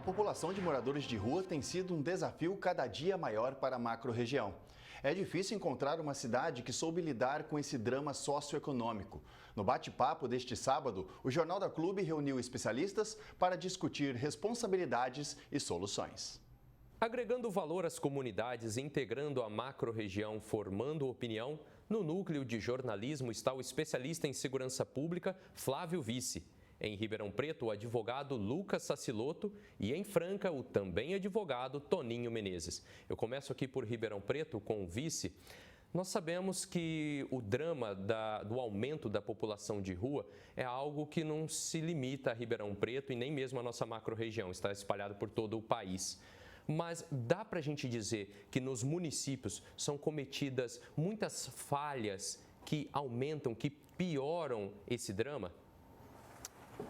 A população de moradores de rua tem sido um desafio cada dia maior para a macro-região. É difícil encontrar uma cidade que soube lidar com esse drama socioeconômico. No bate-papo deste sábado, o Jornal da Clube reuniu especialistas para discutir responsabilidades e soluções. Agregando valor às comunidades, integrando a macro-região, formando opinião, no núcleo de jornalismo está o especialista em segurança pública, Flávio Vice. Em Ribeirão Preto, o advogado Lucas Saciloto e em Franca, o também advogado Toninho Menezes. Eu começo aqui por Ribeirão Preto com o Vice. Nós sabemos que o drama do aumento da população de rua é algo que não se limita a Ribeirão Preto e nem mesmo a nossa macro-região, está espalhado por todo o país. Mas dá para a gente dizer que nos municípios são cometidas muitas falhas que aumentam, que pioram esse drama?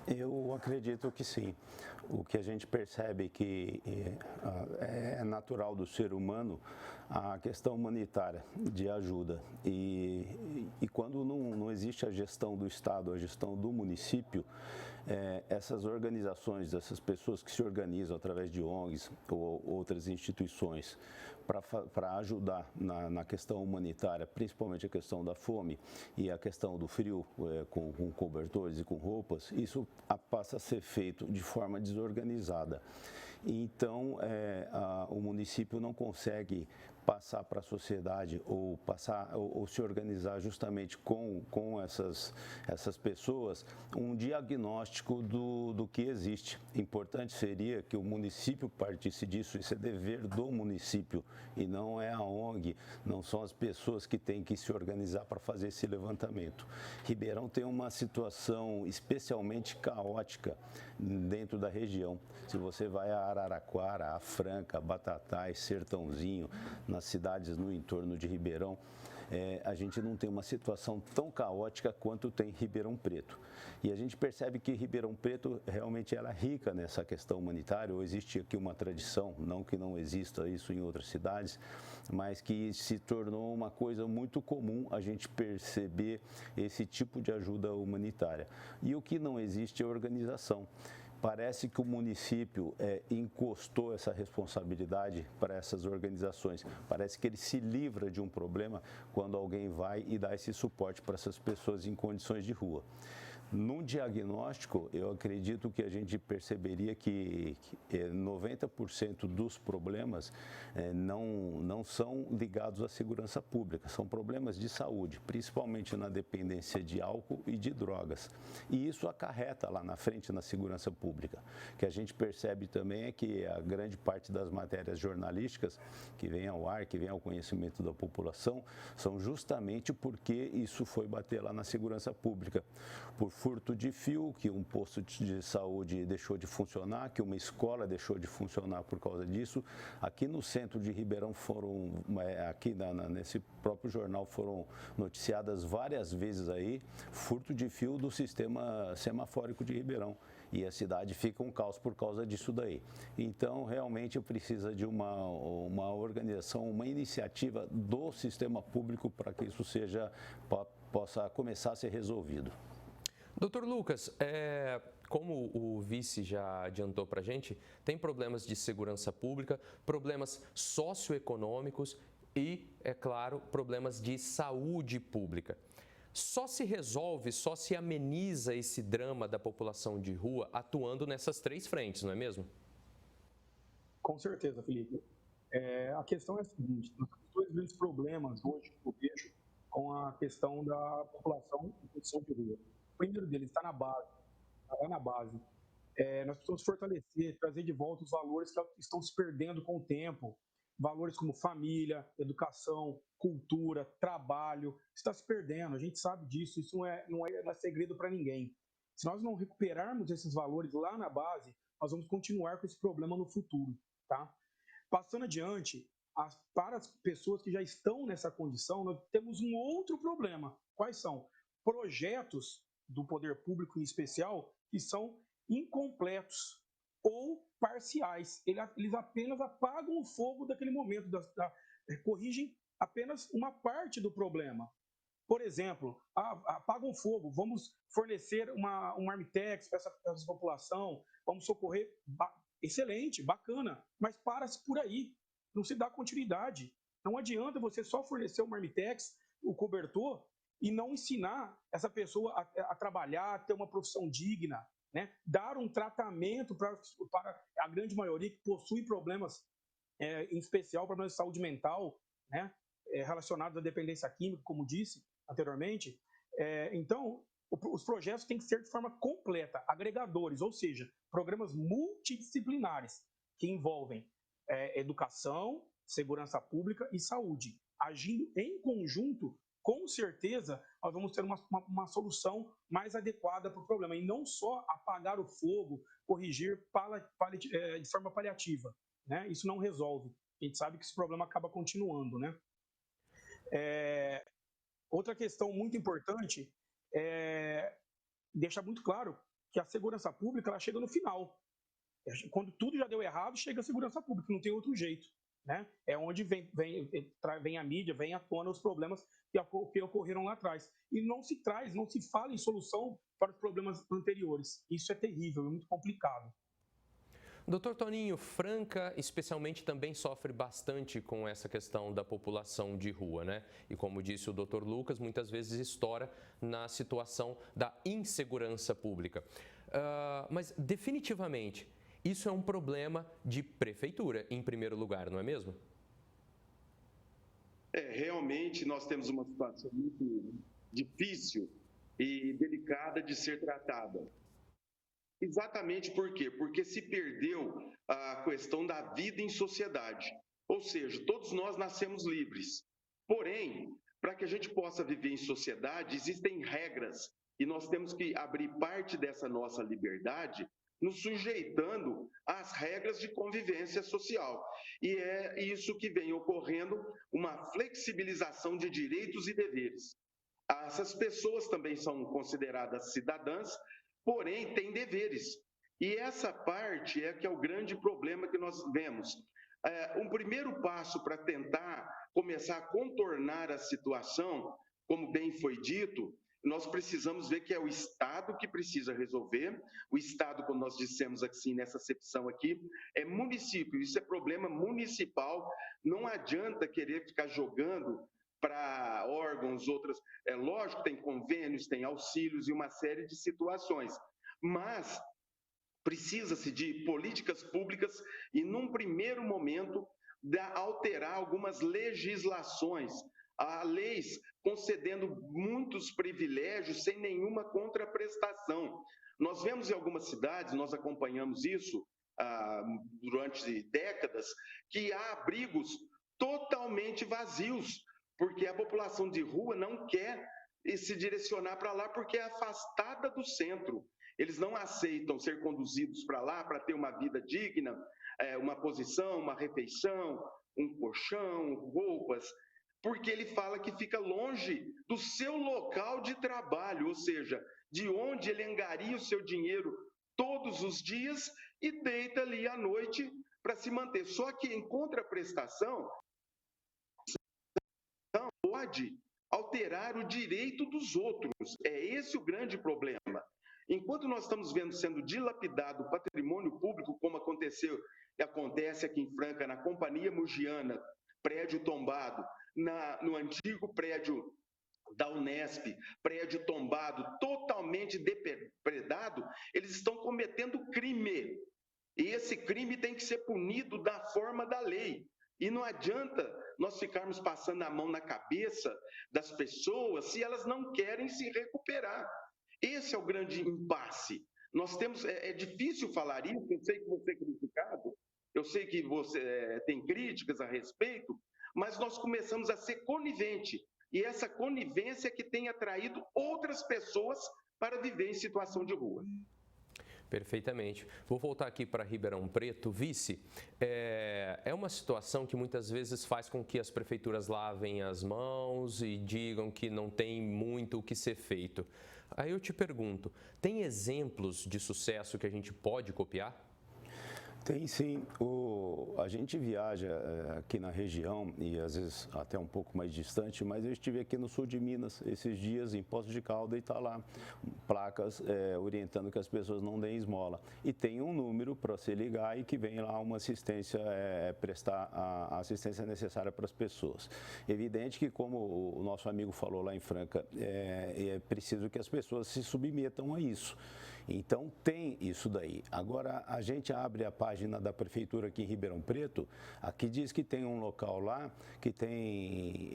Eu acredito que sim. O que a gente percebe que é natural do ser humano a questão humanitária de ajuda. E quando não existe a gestão do Estado, a gestão do município, essas organizações, essas pessoas que se organizam através de ONGs ou outras instituições para ajudar na questão humanitária, principalmente a questão da fome e a questão do frio, com cobertores e com roupas, isso passa a ser feito de forma desorganizada. Então, o município não consegue passar para a sociedade ou se organizar justamente com essas pessoas um diagnóstico do que existe. Importante seria que o município partisse disso, isso é dever do município e não é a ONG, não são as pessoas que têm que se organizar para fazer esse levantamento. Ribeirão tem uma situação especialmente caótica dentro da região. Se você vai a Araraquara, a Franca, Batatais, Sertãozinho, nas cidades no entorno de Ribeirão, a gente não tem uma situação tão caótica quanto tem Ribeirão Preto. E a gente percebe que Ribeirão Preto realmente ela é rica nessa questão humanitária, ou existe aqui uma tradição, não que não exista isso em outras cidades, mas que se tornou uma coisa muito comum a gente perceber esse tipo de ajuda humanitária. E o que não existe é organização. Parece que o município encostou essa responsabilidade para essas organizações. Parece que ele se livra de um problema quando alguém vai e dá esse suporte para essas pessoas em condições de rua. No diagnóstico, eu acredito que a gente perceberia que 90% dos problemas não são ligados à segurança pública, são problemas de saúde, principalmente na dependência de álcool e de drogas. E isso acarreta lá na frente na segurança pública. O que a gente percebe também é que a grande parte das matérias jornalísticas que vêm ao ar, que vêm ao conhecimento da população, são justamente porque isso foi bater lá na segurança pública. Por furto de fio, que um posto de saúde deixou de funcionar, que uma escola deixou de funcionar por causa disso. Aqui no centro de Ribeirão nesse próprio jornal foram noticiadas várias vezes aí furto de fio do sistema semafórico de Ribeirão. E a cidade fica um caos por causa disso daí. Então, realmente precisa de uma organização, uma iniciativa do sistema público para que isso possa começar a ser resolvido. Doutor Lucas, como o vice já adiantou para a gente, tem problemas de segurança pública, problemas socioeconômicos e, é claro, problemas de saúde pública. Só se resolve, só se ameniza esse drama da população de rua atuando nessas três frentes, não é mesmo? Com certeza, Felipe. A questão é a seguinte, nós temos dois grandes problemas hoje que eu vejo com a questão da população em condição de rua. O primeiro deles está na base, está lá na base. Nós precisamos fortalecer, trazer de volta os valores que estão se perdendo com o tempo. Valores como família, educação, cultura, trabalho, está se perdendo, a gente sabe disso, isso não é segredo para ninguém. Se nós não recuperarmos esses valores lá na base, nós vamos continuar com esse problema no futuro, tá? Passando adiante, para as pessoas que já estão nessa condição, nós temos um outro problema. Quais são? Projetos do poder público em especial que são incompletos ou parciais. Eles apenas apagam o fogo daquele momento, corrigem apenas uma parte do problema. Por exemplo, apagam o fogo, vamos fornecer uma Armitex para essa população, vamos socorrer excelente, bacana, mas para-se por aí, não se dá continuidade. Não adianta você só fornecer o marmitex, o cobertor, e não ensinar essa pessoa a trabalhar, a ter uma profissão digna, né? Dar um tratamento para a grande maioria que possui problemas, em especial problemas de saúde mental, né? Relacionados à dependência química, como disse anteriormente. Então, os projetos têm que ser de forma completa, agregadores, ou seja, programas multidisciplinares que envolvem educação, segurança pública e saúde. Agindo em conjunto, com certeza, nós vamos ter uma solução mais adequada para o problema, e não só apagar o fogo, corrigir de forma paliativa, né? Isso não resolve. A gente sabe que esse problema acaba continuando, né? Outra questão muito importante é deixar muito claro que a segurança pública ela chega no final. Quando tudo já deu errado, chega a segurança pública, não tem outro jeito, né? É onde vem a mídia, vem à tona os problemas que ocorreram lá atrás. E não se fala em solução para os problemas anteriores. Isso é terrível, é muito complicado. Doutor Toninho, Franca especialmente também sofre bastante com essa questão da população de rua, né? E como disse o doutor Lucas, muitas vezes estoura na situação da insegurança pública. Mas definitivamente, isso é um problema de prefeitura, em primeiro lugar, não é mesmo? Realmente nós temos uma situação muito difícil e delicada de ser tratada. Exatamente por quê? Porque se perdeu a questão da vida em sociedade. Ou seja, todos nós nascemos livres. Porém, para que a gente possa viver em sociedade, existem regras. E nós temos que abrir parte dessa nossa liberdade nos sujeitando às regras de convivência social. E é isso que vem ocorrendo, uma flexibilização de direitos e deveres. Essas pessoas também são consideradas cidadãs, porém têm deveres. E essa parte é que é o grande problema que nós vemos. Um primeiro passo para tentar começar a contornar a situação, como bem foi dito, nós precisamos ver que é o Estado que precisa resolver. O Estado, como nós dissemos assim, nessa acepção aqui, é município, isso é problema municipal. Não adianta querer ficar jogando para órgãos, outras. É lógico, tem convênios, tem auxílios e uma série de situações, mas precisa-se de políticas públicas e, num primeiro momento, alterar algumas legislações, há leis concedendo muitos privilégios sem nenhuma contraprestação. Nós vemos em algumas cidades, nós acompanhamos isso durante décadas, que há abrigos totalmente vazios, porque a população de rua não quer se direcionar para lá porque é afastada do centro. Eles não aceitam ser conduzidos para lá para ter uma vida digna, uma posição, uma refeição, um colchão, roupas, porque ele fala que fica longe do seu local de trabalho, ou seja, de onde ele angaria o seu dinheiro todos os dias e deita ali à noite para se manter. Só que em contraprestação, não pode alterar o direito dos outros. É esse o grande problema. Enquanto nós estamos vendo sendo dilapidado o patrimônio público, como acontece aqui em Franca, na Companhia Mogiana, prédio tombado, no antigo prédio da Unesp, prédio tombado, totalmente depredado, eles estão cometendo crime. E esse crime tem que ser punido da forma da lei. E não adianta nós ficarmos passando a mão na cabeça das pessoas se elas não querem se recuperar. Esse é o grande impasse. Nós temos, é difícil falar isso, eu sei que você é criticado, eu sei que você tem críticas a respeito, mas nós começamos a ser conivente. E essa conivência é que tem atraído outras pessoas para viver em situação de rua. Perfeitamente. Vou voltar aqui para Ribeirão Preto. Vice, é uma situação que muitas vezes faz com que as prefeituras lavem as mãos e digam que não tem muito o que ser feito. Aí eu te pergunto, tem exemplos de sucesso que a gente pode copiar? Tem sim. A gente viaja aqui na região e às vezes até um pouco mais distante, mas eu estive aqui no sul de Minas esses dias, em Poços de Caldas, e está lá placas orientando que as pessoas não deem esmola. E tem um número para se ligar e que vem lá uma assistência, prestar a assistência necessária para as pessoas. Evidente que, como o nosso amigo falou lá em Franca, é preciso que as pessoas se submetam a isso. Então, tem isso daí. Agora, a gente abre a página da Prefeitura aqui em Ribeirão Preto, aqui diz que tem um local lá que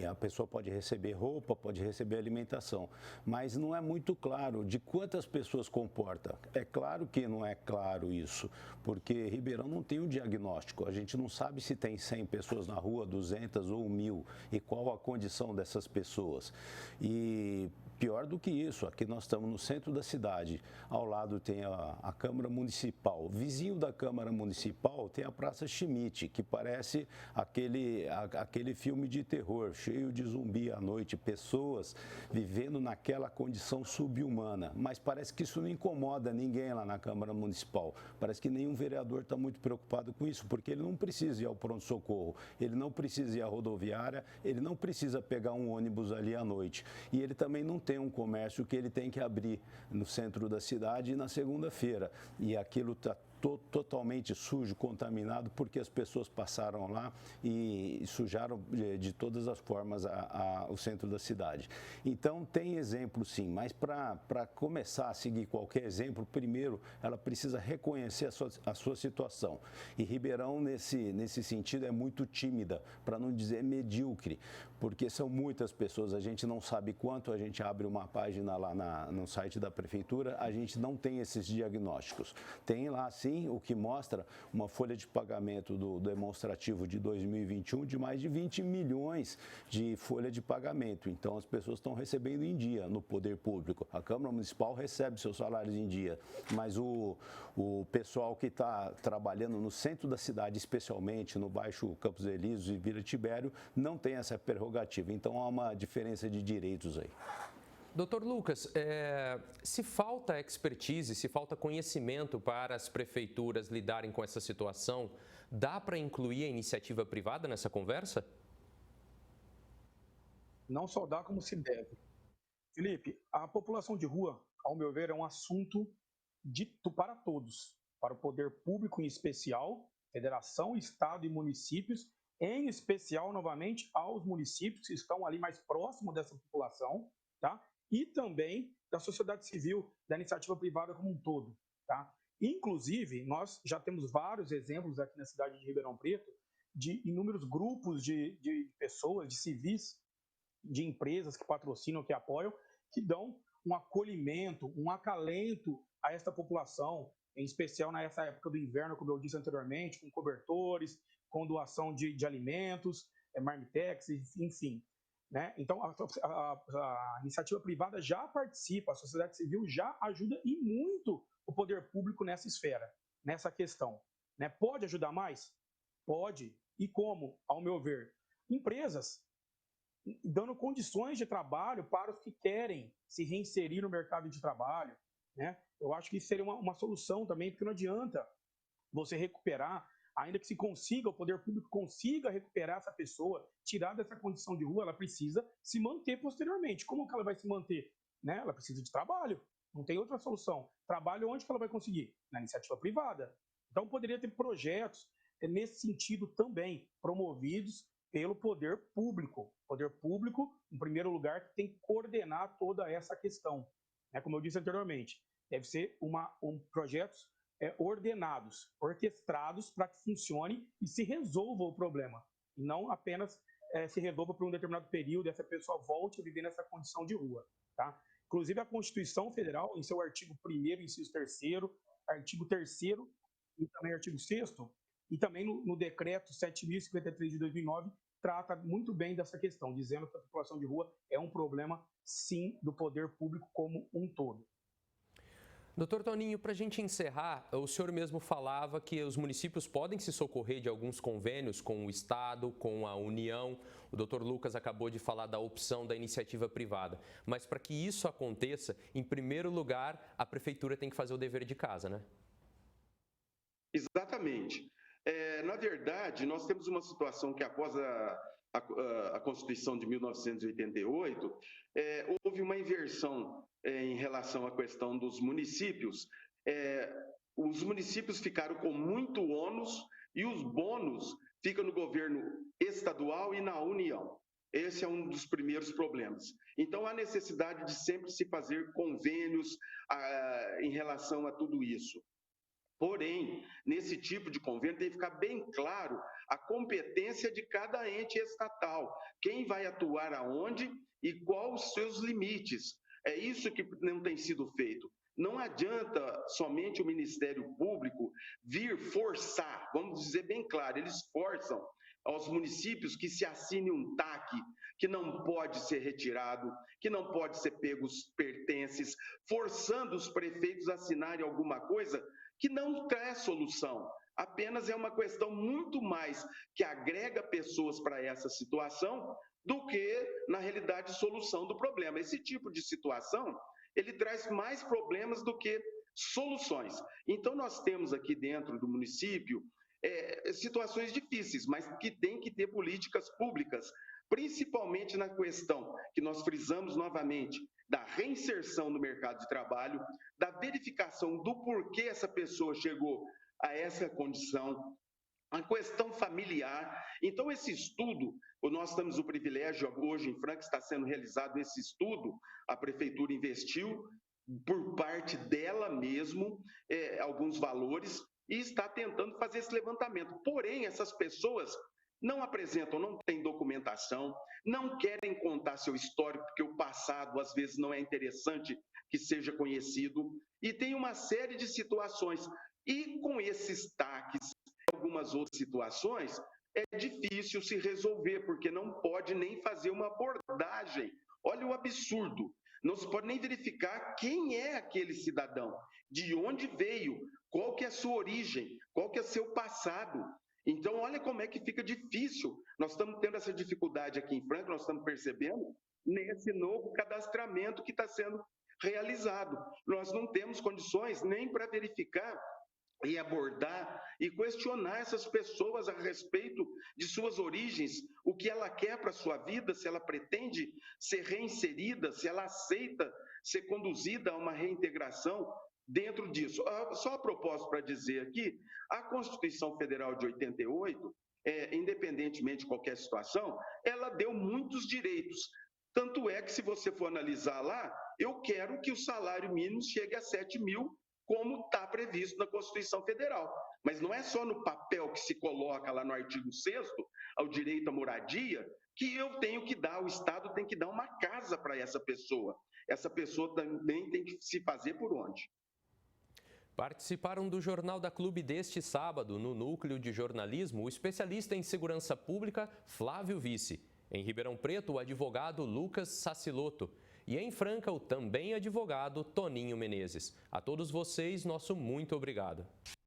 a pessoa pode receber roupa, pode receber alimentação, mas não é muito claro de quantas pessoas comporta. É claro que não é claro isso, porque Ribeirão não tem um diagnóstico, a gente não sabe se tem 100 pessoas na rua, 200 ou 1.000, e qual a condição dessas pessoas. E pior do que isso, aqui nós estamos no centro da cidade, ao lado tem a Câmara Municipal, vizinho da Câmara Municipal tem a Praça Schmidt, que parece aquele filme de terror, cheio de zumbi à noite, pessoas vivendo naquela condição subhumana, mas parece que isso não incomoda ninguém lá na Câmara Municipal, parece que nenhum vereador está muito preocupado com isso, porque ele não precisa ir ao pronto-socorro, ele não precisa ir à rodoviária, ele não precisa pegar um ônibus ali à noite, e ele também não tem um comércio que ele tem que abrir no centro da cidade na segunda-feira. E aquilo está totalmente sujo, contaminado, porque as pessoas passaram lá e sujaram de todas as formas o centro da cidade. Então, tem exemplo sim, mas para começar a seguir qualquer exemplo, primeiro ela precisa reconhecer a sua situação. E Ribeirão, nesse sentido, é muito tímida, para não dizer medíocre, porque são muitas pessoas, a gente não sabe quanto, a gente abre uma página lá no site da Prefeitura, a gente não tem esses diagnósticos. Tem lá, sim, o que mostra uma folha de pagamento do demonstrativo de 2021 de mais de 20 milhões de folha de pagamento. Então, as pessoas estão recebendo em dia no poder público. A Câmara Municipal recebe seus salários em dia, mas o pessoal que está trabalhando no centro da cidade, especialmente no Baixo Campos Elíseos e Vila Tibério, não tem essa prerrogativa. Então, há uma diferença de direitos aí. Doutor Lucas, se falta expertise, se falta conhecimento para as prefeituras lidarem com essa situação, dá para incluir a iniciativa privada nessa conversa? Não só dá, como se deve. Felipe, a população de rua, ao meu ver, é um assunto dito para todos, para o poder público em especial, federação, estado e municípios, em especial, novamente, aos municípios que estão ali mais próximos dessa população, tá? E também da sociedade civil, da iniciativa privada como um todo, tá? Inclusive, nós já temos vários exemplos aqui na cidade de Ribeirão Preto de inúmeros grupos de pessoas, de civis, de empresas que patrocinam, que apoiam, que dão um acolhimento, um acalento a esta população, em especial nessa época do inverno, como eu disse anteriormente, com cobertores, com doação de alimentos, marmitex, enfim. Né? Então, a iniciativa privada já participa, a sociedade civil já ajuda e muito o poder público nessa esfera, nessa questão. Né? Pode ajudar mais? Pode. E como, ao meu ver? Empresas dando condições de trabalho para os que querem se reinserir no mercado de trabalho. Né? Eu acho que isso seria uma solução também, porque não adianta você recuperar, ainda que se consiga, o poder público consiga recuperar essa pessoa, tirar dessa condição de rua, ela precisa se manter posteriormente. Como que ela vai se manter? Né? Ela precisa de trabalho, não tem outra solução. Trabalho onde que ela vai conseguir? Na iniciativa privada. Então, poderia ter projetos nesse sentido também, promovidos pelo poder público. Poder público, em primeiro lugar, que tem que coordenar toda essa questão. Como eu disse anteriormente, deve ser projetos ordenados, orquestrados para que funcione e se resolva o problema. E não apenas se resolva por um determinado período e essa pessoa volte a viver nessa condição de rua. Tá? Inclusive, a Constituição Federal, em seu artigo 1º, inciso 3º, artigo 3º e também artigo 6º, e também no decreto 7.053 de 2009, trata muito bem dessa questão, dizendo que a população de rua é um problema, sim, do poder público como um todo. Doutor Toninho, para a gente encerrar, o senhor mesmo falava que os municípios podem se socorrer de alguns convênios com o Estado, com a União. O doutor Lucas acabou de falar da opção da iniciativa privada. Mas para que isso aconteça, em primeiro lugar, a Prefeitura tem que fazer o dever de casa, né? Exatamente. Na verdade, nós temos uma situação que após a Constituição de 1988, houve uma inversão em relação à questão dos municípios. Os municípios ficaram com muito ônus e os bônus ficam no governo estadual e na União. Esse é um dos primeiros problemas. Então, há necessidade de sempre se fazer convênios em relação a tudo isso. Porém, nesse tipo de convênio tem que ficar bem claro a competência de cada ente estatal, quem vai atuar aonde e quais os seus limites. É isso que não tem sido feito. Não adianta somente o Ministério Público vir forçar, vamos dizer bem claro, eles forçam aos municípios que se assine um TAC, que não pode ser retirado, que não pode ser pego os pertences, forçando os prefeitos a assinarem alguma coisa que não traz solução, apenas é uma questão muito mais que agrega pessoas para essa situação do que, na realidade, solução do problema. Esse tipo de situação, ele traz mais problemas do que soluções. Então, nós temos aqui dentro do município situações difíceis, mas que tem que ter políticas públicas, principalmente na questão que nós frisamos novamente, da reinserção no mercado de trabalho, da verificação do porquê essa pessoa chegou a essa condição, a questão familiar. Então, esse estudo, nós temos o privilégio, hoje em Franca está sendo realizado esse estudo, a Prefeitura investiu, por parte dela mesmo, alguns valores, e está tentando fazer esse levantamento. Porém, essas pessoas não apresentam, não têm documentação, não querem contar seu histórico, porque o passado, às vezes, não é interessante que seja conhecido, e tem uma série de situações. E com esses TACs, algumas outras situações, é difícil se resolver, porque não pode nem fazer uma abordagem. Olha o absurdo. Não se pode nem verificar quem é aquele cidadão, de onde veio, qual que é a sua origem, qual que é o seu passado. Então, olha como é que fica difícil. Nós estamos tendo essa dificuldade aqui em Franca, nós estamos percebendo nesse novo cadastramento que está sendo realizado. Nós não temos condições nem para verificar e abordar e questionar essas pessoas a respeito de suas origens, o que ela quer para a sua vida, se ela pretende ser reinserida, se ela aceita ser conduzida a uma reintegração dentro disso. Só a propósito para dizer aqui, a Constituição Federal de 88, independentemente de qualquer situação, ela deu muitos direitos. Tanto é que, se você for analisar lá, eu quero que o salário mínimo chegue a 7 mil, como está previsto na Constituição Federal. Mas não é só no papel que se coloca lá no artigo 6º, ao direito à moradia, que eu tenho que dar, o Estado tem que dar uma casa para essa pessoa. Essa pessoa também tem que se fazer por onde? Participaram do Jornal da Clube deste sábado, no Núcleo de Jornalismo, o especialista em segurança pública Flávio Vice. Em Ribeirão Preto, o advogado Lucas Saciloto. E em Franca, o também advogado Toninho Menezes. A todos vocês, nosso muito obrigado.